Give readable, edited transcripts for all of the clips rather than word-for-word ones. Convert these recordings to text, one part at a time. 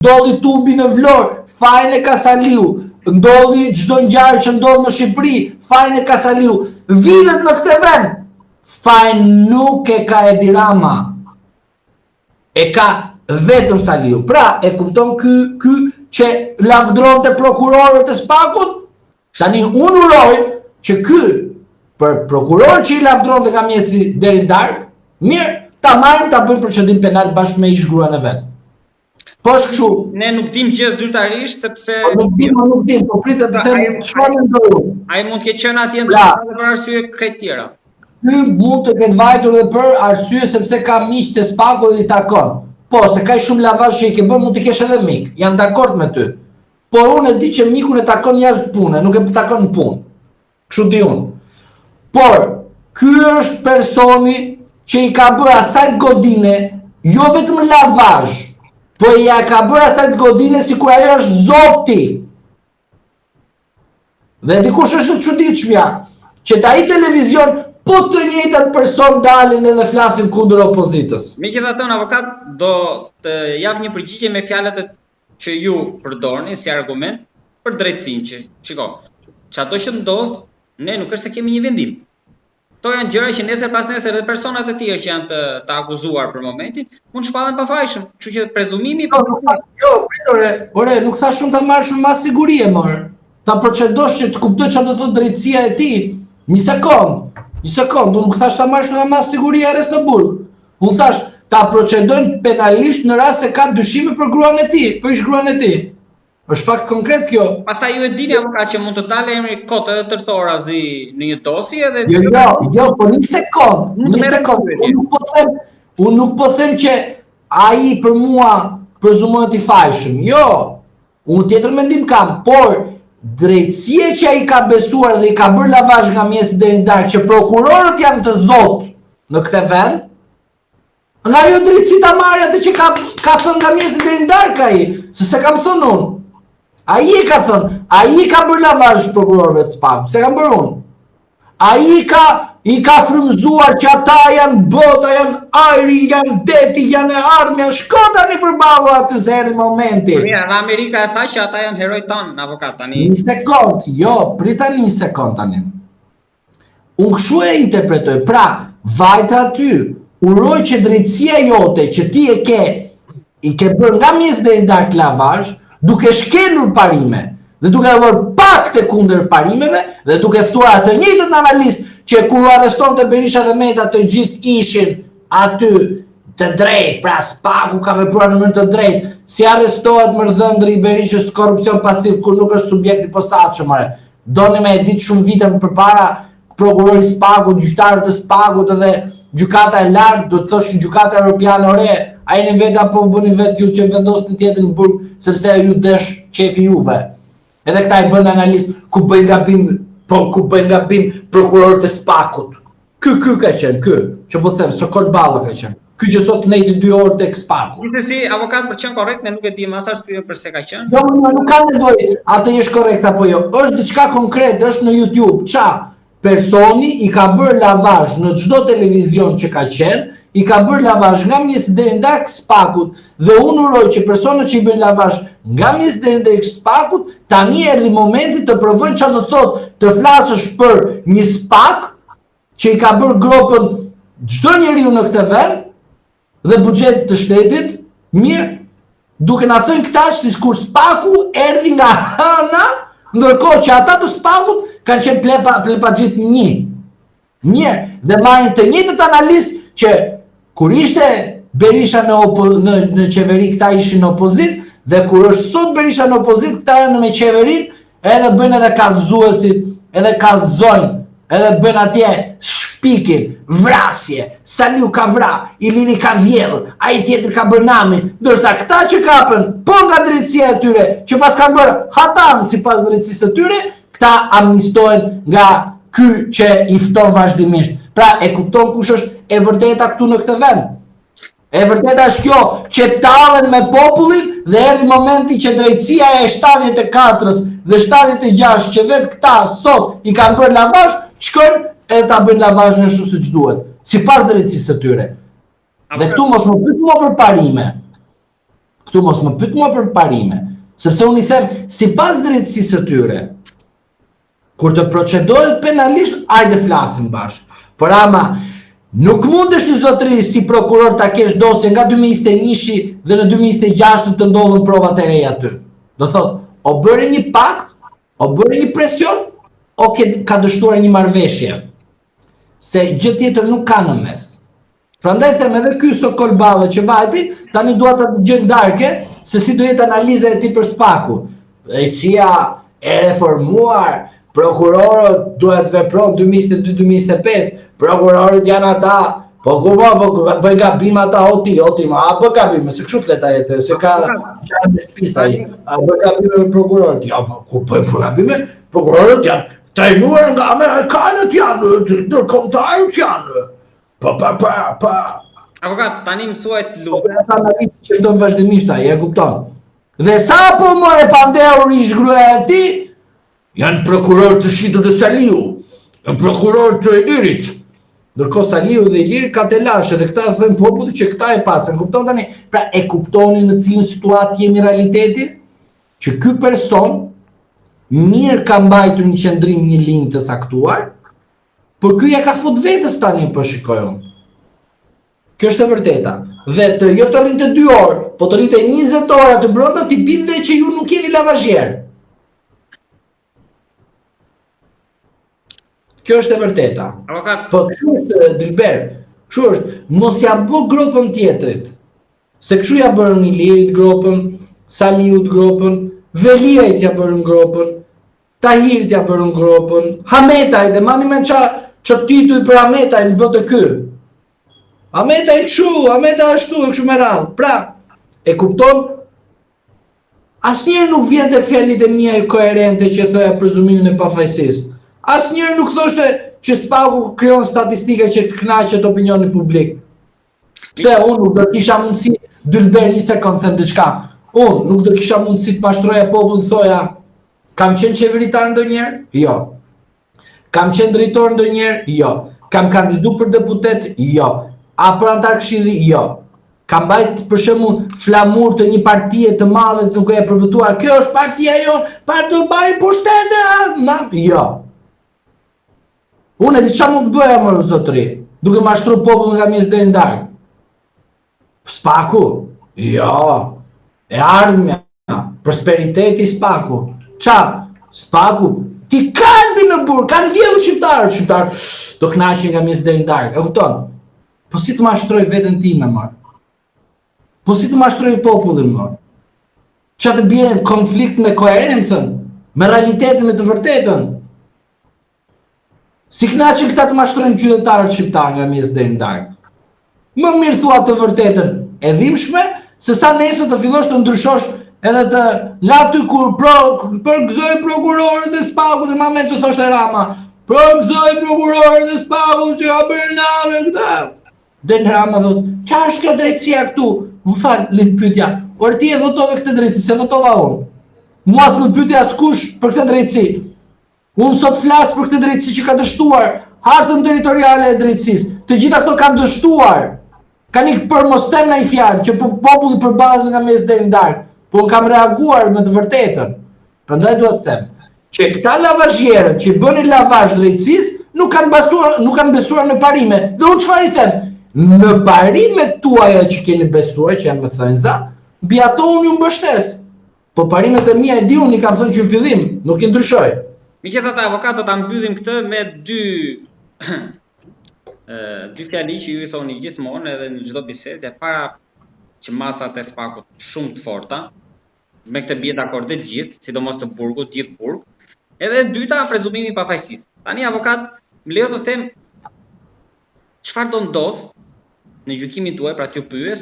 ndodhi tubi në Vlorë, fajin e Kasaliu, ndodhi çdo ngjarje që ndodh në Shqipëri, fajin e Kasaliu, vitet në këtë vend, fajin nuk e ka Edi Rama, e ka vetëm Saliu. Pra, e kupton ky që lavdronte prokurorët e Spakut? Tani unë uroj që ky për prokuror që i lavdronte nga mjesi deri darkë, mirë, ta marrin ta bëjnë procedim penal bashkë me ish gruan e vet. Po është kështu. Ne nuk dim gjë zyrtarisht sepse nuk dim, po pritet të them çfarë mendoj. Ai mund të ketë qenë atje për arsye krejt tjera. Ky mund të ketë vajtur edhe për arsye sepse ka miq të Spakut dhe i takon. Po, se ka shumë lavazh që i ke bërë, mund të kesh edhe mik. Janë dakord me ty. Por unë e di që mikun e takon jashtë pune, nuk e takon në punë. Kështu di unë. Por, ky është personi që i ka bërë asaj godine, jo vetëm lavazh, po ja ka bërë asaj godine sikur ajo është zoti. Dhe dikush është të çuditshmja, që ai televizion po të njëjtat person dalin edhe flasin kundër opozitës. Megjithatë, avokat do të jap një përgjigje me fjalët që ju përdorni si argument për drejtësinë që shiko. Çado që ndodh, ne nuk është se kemi një vendim. Kto janë gjëra që nesër pas nesër edhe personat e tjerë që janë të akuzuar për momentin, mund shpallen pafajshëm. Kështu që prezumimi ore, nuk thash shumë ta marrësh me mas siguri e morë. Ta procedosh që të kuptoj çfarë do thotë drejtësia e tij. Një sekond, unë nuk thash ta marrësh me mas siguri arrest në burg. Unë thash ta procedojnë penalisht në rast se ka dyshime për gruan e tij, për ish gruan e tij. Është fakt konkret kjo. Pastaj ju e dini avokat që mund të dalë emri kot edhe tërthorazi në një dosje edhe Jo, po një sekond. Unë nuk po them që ai për mua prezumohet i fajshëm. Jo. Unë tjetër mendim kam, por drejtësia që ai ka besuar dhe i ka bërë lavazh nga mjesi deri në darkë që prokurorët janë të zotë në këtë vend, nga jo drejtësi ta marrë atë që ka thënë nga mjesi deri në darkë ai, se se kam thënë unë. Ai e ka thënë, ai ka bërë lavazh prokurorëve të Spakut, se kam bërë unë. Ai i ka frymëzuar që ata janë bota, janë ajri, janë deti, janë e ardhmja, shko tani përballë aty se erdhi momenti. Mirë, në Amerika e tha që ata janë heroj tanë, avokat tani. Një sekond, jo, prita një sekond tani. Unë kështu e interpretoj, pra, vajta aty, uroj që drejtësia jote që ti i ke bërë nga mjes deri në darkë lavazh, duke shkelur parime dhe duke vërë pak të kundër parimeve dhe duke ftuar atë njëjtën analist që kur arrestonte Berisha dhe Meta të gjithë ishin aty të drejtë, pra Spaku ka vepruar në mënyrë të drejtë, si arrestohet Mërdhëndri i Berishës korrupsion pasiv kur nuk është subjekt i posaçëm. Doni me ditë shumë vite përpara prokurori Spaku, gjyqtarët e Spakut edhe gjykata e lartë, do të thoshin gjykata europiane ore, ai në vetë apo bëni vetë ju që vendosni tjetër në burg sepse ju desh qefi juve. Edhe këta i bën analist ku bëjnë gabim prokurorët e Spakut. Ky ka qenë, që po them, Sokol Balla ka qenë. Ky që sot nejti 2 orë tek Spaku. Gjithsesi, avokat për qenë korrekt, ne nuk e dim as arsye pse ka qenë. Jo, nuk ka nevojë, atë është korrekt apo jo. Është diçka konkret, është në YouTube. Personi i ka bërë lavazh në çdo televizion që ka qenë, i ka bërë lavazh nga mjesi deri në darkë Spakut dhe unë uroj që personat që i bëjnë lavazh nga mjesi deri në darkë Spakut tani erdhi momenti të provojnë çfarë do të thotë të flasësh për një Spak që i ka bërë gropën çdo njeriu në këtë vend dhe buxhet të shtetit, mirë, duke na thënë këta që kur Spaku erdhi nga hëna, ndërkohë që ata të Spakut kanë qenë plepa gjithë një. Mirë, dhe marrin të njëjtët analist që kur ishte Berisha në qeveri këta ishin në opozit, dhe kur është sot Berisha në opozit këta janë me qeverin, edhe bëjnë edhe kallëzuesit, edhe kallëzojnë, edhe bëjnë atje shpikin, vrasje, Saliu ka vra, Ilini ka vjedhur, ai tjetër ka bërë nami, ndërsa këta që kapën, po nga drejtësia e tyre, që pas kanë bërë hatan sipas drejtësisë së tyre, këta amnistohen nga ky që i fton vazhdimisht. Pra e kupton kush është e vërteta këtu në këtë vend. E vërteta është kjo që tallen me popullin dhe erdhi momenti që drejtësia e 74-s dhe 76 që vetë këta sot i kanë bërë lavazh, shkojnë edhe ta bëjnë lavazhin ashtu siç duhet, sipas drejtësisë së tyre. Dhe këtu mos më pyet mua për parime. Këtu mos më pyet mua për parime, sepse unë I them sipas drejtësisë së tyre. Kur të procedohet penalisht, hajde flasim bashkë. Por ama nuk mundesh ti zotëri si prokuror ta kesh dosje nga 2021-shi dhe në 2026 të ndodhën provat e reja aty. Do thot, o bëre një pakt, o bëre një presion, o ka dështuar një marrëveshje. Se gjë tjetër nuk ka në mes. Prandaj them edhe ky Sokol Balle që vajti, tani dua ta dëgjoj ndarke se si do jetë analiza e tij për Spaku. Drejtësia e reformuar, prokurorët duhet veprojnë 2022-2025, prokurorët janë ata, po bëjnë gabim ata oti, a bë gabime, se kështu flet ai, se ka qanë në shpisa ai, a bë gabime me prokurorët, ja, po ku bëjnë gabime, prokurorët janë trajnuar nga amerikanët janë, ndërkombëtarët janë, pa. Avokat, tani më thuaj të lutem. Po ata analizë që vazhdon vazhdimisht ai, e kupton. Dhe sa po more pandeu rish gruaja e tij, janë prokuror të Shitu dhe Saliu, janë prokuror të Ilirit. Ndërkohë Saliu dhe Iliri ka të lashe dhe këta thënë popullit që këta e pasën. Kupton tani? Pra e kuptoni në cilën situatë jemi realiteti? Që ky person mirë ka mbajtur një qendrim një linjë të caktuar, por ky ja ka fut vetes tani po shikoj unë. Kjo është e vërteta. Dhe të jo të rrinë të 2 orë, po të rrinë të 20 orë të brenda t'i binde që ju nuk jeni lavazhier. Kjo është e vërteta. Avokat. Po kështu është Dilber, kështu është, mos ja bë gropën tjetrit. Se kështu ja bërën Ilirit gropën, Saliut gropën, Veliajt ja bërën gropën, Tahirit ja bërën gropën, Hametaj, dhe mani me që titull për Hametaj në bëtë ky. Hametaj kështu, Hametaj ashtu, e kështu me radhë. Pra, e kupton, asnjëherë nuk vjen te fjalit e mia koherente që thoya prezumimin e pafajësisë. Asnjëherë nuk thoshte që Spaku krijon statistika që të kënaqet opinionin publik. Pse unë nuk do kisha mundësi, Dilber një sekond them diçka. Unë nuk do kisha mundësi të mashtroja popullin, thoja, kam qenë qeveritar ndonjëherë? Jo. Kam qenë drejtor ndonjëherë? Jo. Kam kandiduar për deputet? Jo. A për antar këshilli? Jo. Kam bajt për shembull flamur të një partie të madhe të nuk e përvëtuar. Kjo është partia jonë, për të bajë pushtete? Jo. Unë e di çfarë mund të bëja më zotëri, duke mashtruar popullin nga mes deri ndaj. Spaku? Jo. E ardhmja, prosperiteti I Spaku. Qa? Spaku? Ti kalbi në burë, kanë vjedhur shqiptarët, do kënaqen nga mes deri ndaj. E kupton? Po si të mashtroj veten time më? Po si të mashtroj popullin më? Qa të bie konflikt me koherencën, me realitetin, me të vërtetën? Si kënaqen këta të mashtrojnë qytetarët shqiptar nga mes deri ndaj? Më mirë thua të vërtetën e dhimbshme, se sa nesër të fillosh të ndryshosh edhe të nga aty kur përgëzoj prokurorët e Spakut dhe ma me që thoshte Rama, përgëzoj prokurorët e Spakut që ka bërë namë këta. Del Rama dhët, qa është kjo drejtësia këtu? Më falë, litë pyetja, orë ti e votove këtë drejtësi, se votova unë. Mua s'më pyetja askush për këtë drejtësi. Unë sot flasë për këtë drejtësi që ka dështuar hartën territoriale e drejtësisë. Të gjitha këto kanë dështuar. Kanë ikë për mos them në I fjalë që populli përballet nga mes deri ndaj. Po unë kam reaguar me të vërtetën. Prandaj dua të them që këta lavazhierët që bënin lavazh drejtësisë nuk kanë besuar në parime. Dhe unë çfarë I them? Në parimet tuaja që keni besuar, që janë me thënza, mbi ato unë ju mbështes. Po parimet e mia e di unë I kam thënë që në fillim, nuk I ndryshoj. Megjithatë, avokat, do ta mbyllim këtë me dy fjali që ju I thoni gjithmonë edhe në çdo bisedë, para që masat e Spakut shumë të forta, me këtë bie dakord të gjithë, sidomos të burgut, gjithë burg. Edhe e dyta, prezumimi I pafajësisë. Tani avokat, më lejo të them çfarë do ndodh në gjykimin tuaj, pra t'ju pyes,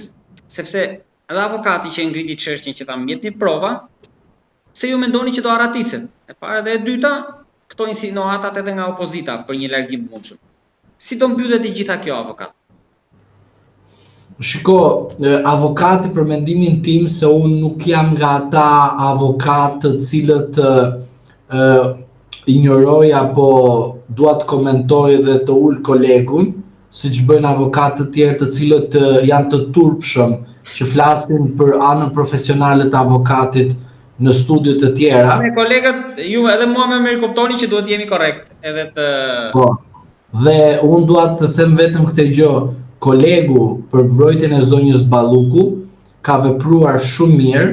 sepse edhe avokati që ngriti çështjen që ta mbjetni prova, se ju mendoni që do haratiset. E para dhe e dyta, këto insinuatat edhe nga opozita për një largim të mundshëm. Si do mbyllet I gjitha kjo, avokat? Shiko, avokati për mendimin tim se unë nuk jam nga ata avokat të cilët ignoroj apo dua të komentoj dhe të ul kolegun, siç bëjnë avokatë të tjerë të cilët janë të turpshëm, që flasin për anën profesionale të avokatit në studio të tjera. Me kolegët, ju edhe mua me mirë kuptoni që duhet jemi korrekt edhe të... Po, dhe unë dua të them vetëm këtë gjë, kolegu për mbrojtjen e zonjës Balluku ka vepruar shumë mirë,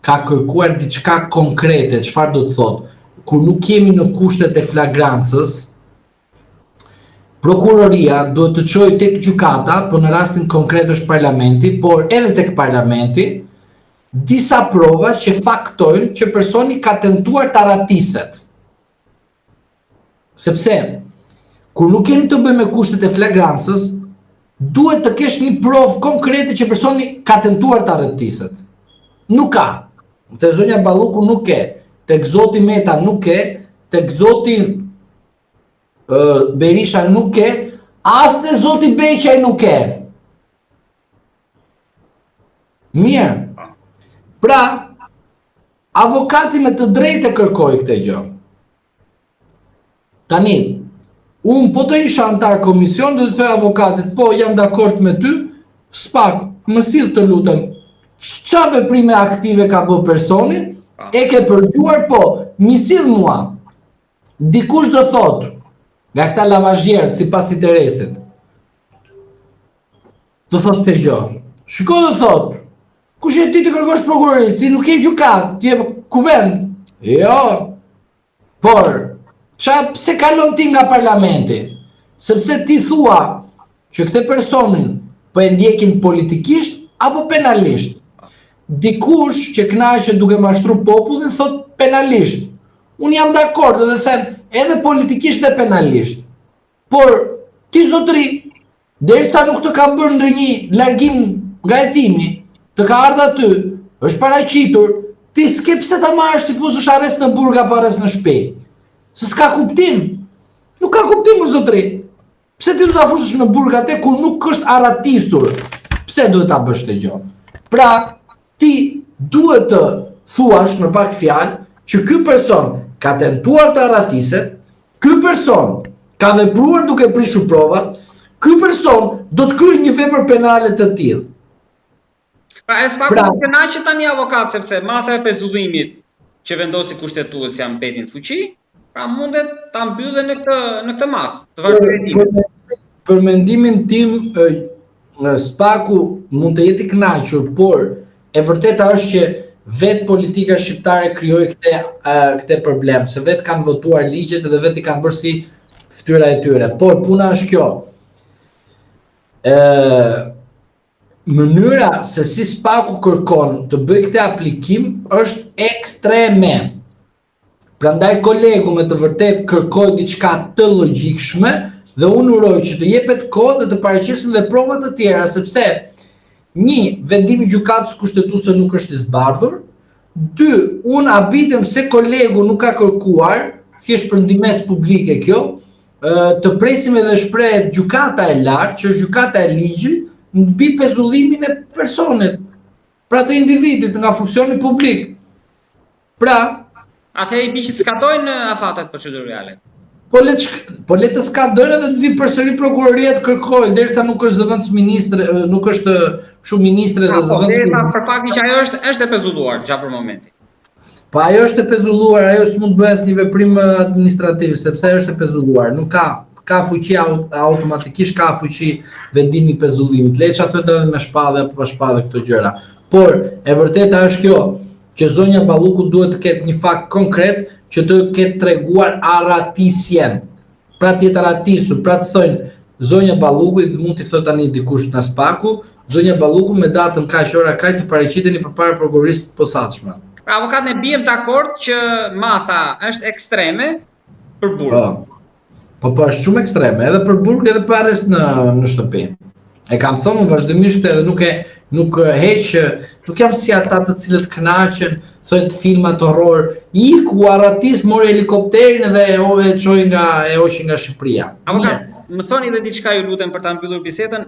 ka kërkuar diçka konkrete, çfarë do të thotë? Kur nuk jemi në kushtet e flagrancës, prokuroria duhet të çojë tek gjykata, po në rastin konkret është parlamenti, por edhe tek parlamenti, disa prova që faktojnë që personi ka tentuar ta ratiset. Sepse, kur nuk kemi të bëjmë me kushtet e flagrancës, duhet të kesh një provë konkrete që personi ka tentuar ta ratiset. Nuk ka. Te zonja Balluku nuk ke. Tek zoti Meta nuk ke, tek zoti Berisha nuk ke, as te zoti Beqaj nuk ke. Mirë. Pra, avokati me të drejtë kërkoi këtë gjë. Tani, unë po të isha antar komision, do të thoj avokatit, po jam dakord me ty, spak, më sill të lutem, ç'a veprime aktive ka bë personi? E ke përgjuar, po, mi sill mua. Dikush do thot, nga këta lavazhjerët si pas interesit, do thot të gjë. Shiko do thot, kush e ti të kërkosh prokurorit, ti nuk je gjykat, ti je kuvend. Jo, por, pse kalon ti nga parlamenti? Sepse ti thua që këte personin po e ndjekin politikisht apo penalisht. Dikush që kënaqet duke mashtru popullin thot penalisht. Unë jam dakord dhe them edhe politikisht dhe penalisht. Por ti zotëri, derisa nuk të ka bërë ndonjë largim nga hetimi, të ka ardhur aty, është paraqitur, ti s'ke pse ta marrësh ti fuzësh arrest në burg apo arrest në shtëpi. Se s'ka kuptim. Nuk ka kuptim zotëri. Pse ti do ta fusësh në burg atë kur nuk është arratisur? Pse duhet ta bësh këtë gjë? Pra, ti duhet të thuash në pak fjalë që ky person ka tentuar të arratiset, ky person ka vepruar duke prishur provat, ky person do të kryejë një vepër penale të tillë. Pra, e s'pak të kënaqet tani avokat, sepse masa e pezullimit që vendosi kushtetuesja mbetin fuqi, pra mundet ta mbyllë në këtë masë të vazhdimit. Për mendimin tim, Spaku mund të jetë i kënaqur, por e vërteta është që vetë politika shqiptare krijoi këtë problem, se vetë kanë votuar ligjet dhe vetë i kanë bërë si fytyra e tyre. Por puna është kjo. Mënyra se si Spaku kërkon të bëj këtë aplikim është ekstreme. Prandaj kolegu me të vërtet kërkoi diçka të logjikshme dhe unë uroj që të jepet kohë dhe të paraqiten dhe provat të tjera, sepse një, vendimi i gjykatës kushtetuese nuk është i zbardhur. Dy, unë abitem se kolegu nuk ka kërkuar, thjesht për ndihmës publike kjo, të presim edhe shprehet gjykata e lartë, që është gjykata e ligjit, mbi pezullimin e personit, pra të individit nga funksioni publik. Pra, atëherë i biçit skadojnë afatet procedurale. Po le të skadojnë edhe të vi përsëri prokuroria të kërkojë, derisa nuk është zëvendës ministre, nuk është shumë ministre dhe zëvendës. Për faktin që ajo është e pezulluar gjatë për momentin. Po ajo është e pezulluar, ajo s'mund të bëhet një veprim administrativ, sepse ajo është e pezulluar, nuk ka fuqi automatikisht ka fuqi vendimi i pezullimit. Le të thotë edhe me shpallë apo pa shpallë këto gjëra. Por e vërteta është kjo, që zonja Balluku duhet të ketë një fakt konkret që të ketë treguar arratisjen. Pra të jetë arratisur, pra të thojnë zonja Balluku, mund t'i thotë tani dikush në Spaku, zonja Balluku me datën kaq ora kaq të paraqiteni përpara prokurorisë të posaçme. Pra avokat ne bijem dakord që masa është ekstreme për burg. Po është shumë ekstreme, edhe për burg edhe për arrest në shtëpi. E kam thënë vazhdimisht edhe nuk jam si ata të cilët kënaqen, thonë filmat horror, iku arratis mori helikopterin dhe e hoqi nga Shqipëria. Avokat, më thoni edhe diçka ju lutem për ta mbyllur bisedën.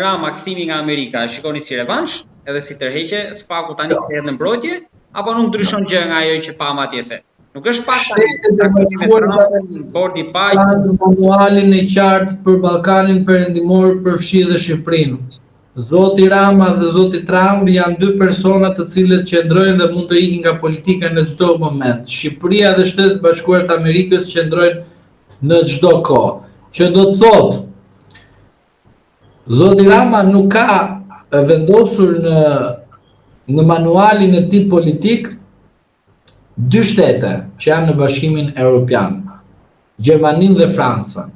Rama kthimi nga Amerika, e shikoni si revansh, edhe si tërheqje, Spaku tani kthehet në mbrojtje, apo nuk ndryshon gjë nga ajo që pam atje se? Nuk është pak Shtetet e bashkuara bordi paq. kanë manualin e qartë për Ballkanin Perëndimor, përfshi dhe Shqipërinë. Zoti Rama dhe zoti Trump janë dy persona të cilët qëndrojnë dhe mund të ikin nga politika në çdo moment. Shqipëria dhe Shtetet e Bashkuara të Amerikës qëndrojnë në çdo kohë. Që do të thotë, zoti Rama nuk ka vendosur në manualin e tij politik dy shtete që janë në Bashkimin Evropian, Gjermaninë dhe Francën.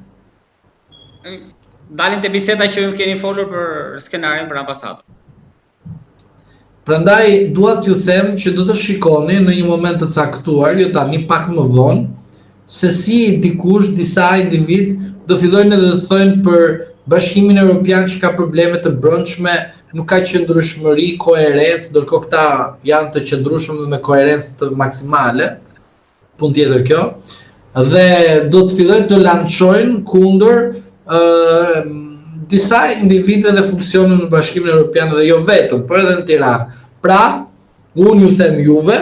Dalin te biseda që ju keni folur për skenarin për ambasadën. Prandaj dua t'ju them që do të shikoni në një moment të caktuar, jo tani pak më vonë, se si dikush, disa individ do fillojnë edhe të thonë për Bashkimin Evropian që ka probleme të brendshme, nuk ka qëndrueshmëri, koherencë, ndërkohë këta janë të qëndrueshëm me koherencë të maksimale, punë tjetër kjo, dhe do të fillojnë të lançojnë kundër disa individëve dhe funksione në Bashkimin Evropian dhe jo vetëm, por edhe në Tiranë. Pra, unë ju them juve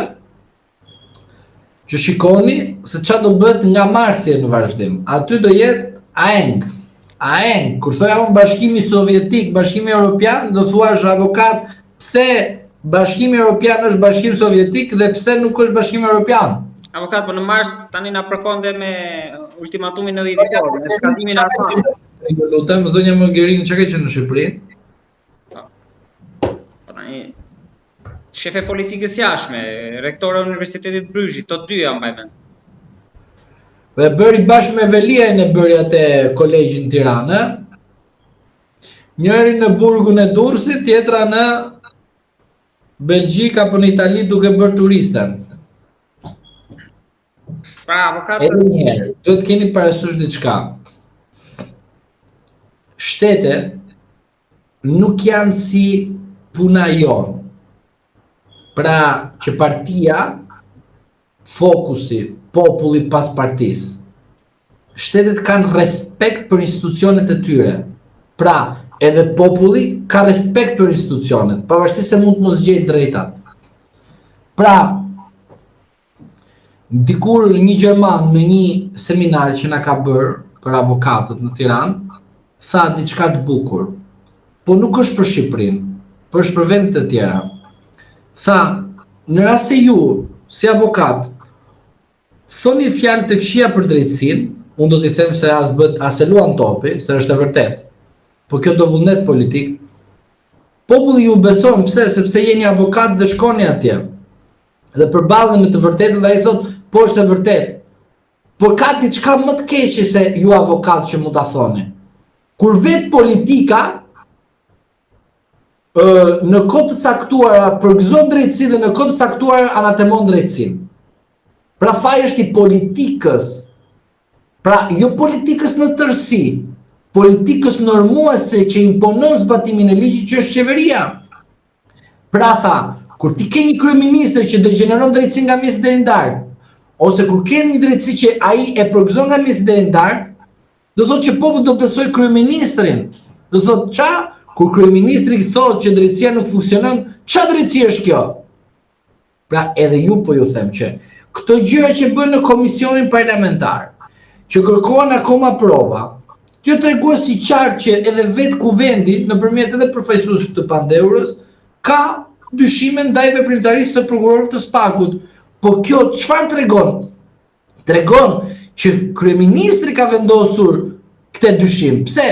që shikoni se çfarë do bëhet nga Marsi në vazhdim. Aty do jetë AENG, kur thoja unë Bashkimi Sovjetik, Bashkimi Evropian, do thuash avokat, pse Bashkimi Evropian është Bashkim Sovjetik dhe pse nuk është Bashkim Evropian? Avokat, po në Mars tani na përkonde me ultimatumin në dhjetor, me skadimin e Arfanit. Ju lutem, zonja Mogherini, çka ka qenë në Shqipëri? Po tani shefe politikës jashtme, rektore e Universitetit Bryzhit, të dy janë mbaj mend. Dhe bëri bashkë me Veliajn e bëri atë kolegjin Tiranë. Njëri në burgun e Durrësit, tjetra në Belgjik apo në Itali duke bërë turisten. Pra, avokat, Edhe një herë, duhet keni parasysh diçka. Shtetet nuk janë si puna jonë. Pra që partia, fokusi, populli pas partisë. Shtetet kanë respekt për institucionet e tyre. Pra, edhe populli ka respekt për institucionet, pavarësisht se mund të mos gjejë drejtat. Pra, dikur një gjerman në një seminar që na ka bërë për avokatët në Tiranë, tha diçka të bukur. Po nuk është për Shqipërinë, por është për vendet e tjera. Tha, në rast se ju, si avokat, thoni fjalë të këqija për drejtësinë, unë do t'i them se as e luan topi, se është e vërtet, po kjo do vullnet politik. Populli ju beson, pse? Sepse jeni avokat dhe shkoni atje. Dhe përballën me të vërtetën dhe ai thotë, po është e vërtet. Por ka diçka më të keqe se ju avokat që mund ta thoni. Kur vet politika në kohë të caktuara përgëzon drejtësi dhe në kohë të caktuara anatemon drejtësinë. Pra faji është i politikës. Pra jo politikës në tërësi, politikës normuese që imponon zbatimin e ligjit që është qeveria. Pra tha, kur ti ke një kryeministër që degeneron drejtësi nga mjesi deri në darkë, ose kur ke një drejtësi që ai e përgëzon nga mjesi deri në darkë, do thotë që populli do besoj kryeministrin. Do thotë ça? Kur kryeministri thotë që drejtësia nuk funksionon, ç'a drejtësi është kjo? Pra edhe ju po ju them që këto gjëra që bën në komisionin parlamentar, që kërkohen akoma prova, që treguar si qartë që edhe vetë kuvendi, nëpërmjet edhe përfaqësuesit të pandeurës, ka dyshime ndaj veprimtarisë së prokurorit të SPAK-ut. Po kjo çfarë tregon? Tregon që kryeministri ka vendosur këtë dyshim. Pse?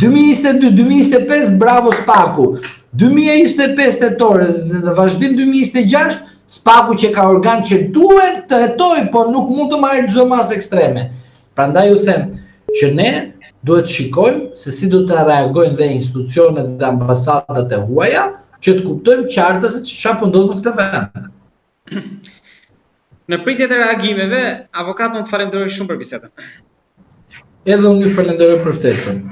2022-2025 bravo SPAK-u. 2025 tetore dhe në vazhdim 2026 SPAK-u që ka organ që duhet të hetoj, po nuk mund të marrë çdo masë ekstreme. Prandaj ju them që ne duhet shikojmë se si do të reagojnë dhe institucionet dhe ambasadat e huaja, që të kuptojmë qartëse çfarë po ndodh në këtë vend. Në pritje të reagimeve, avokat, unë të falenderoj shumë për bisedën. Edhe unë ju falenderoj për ftesën.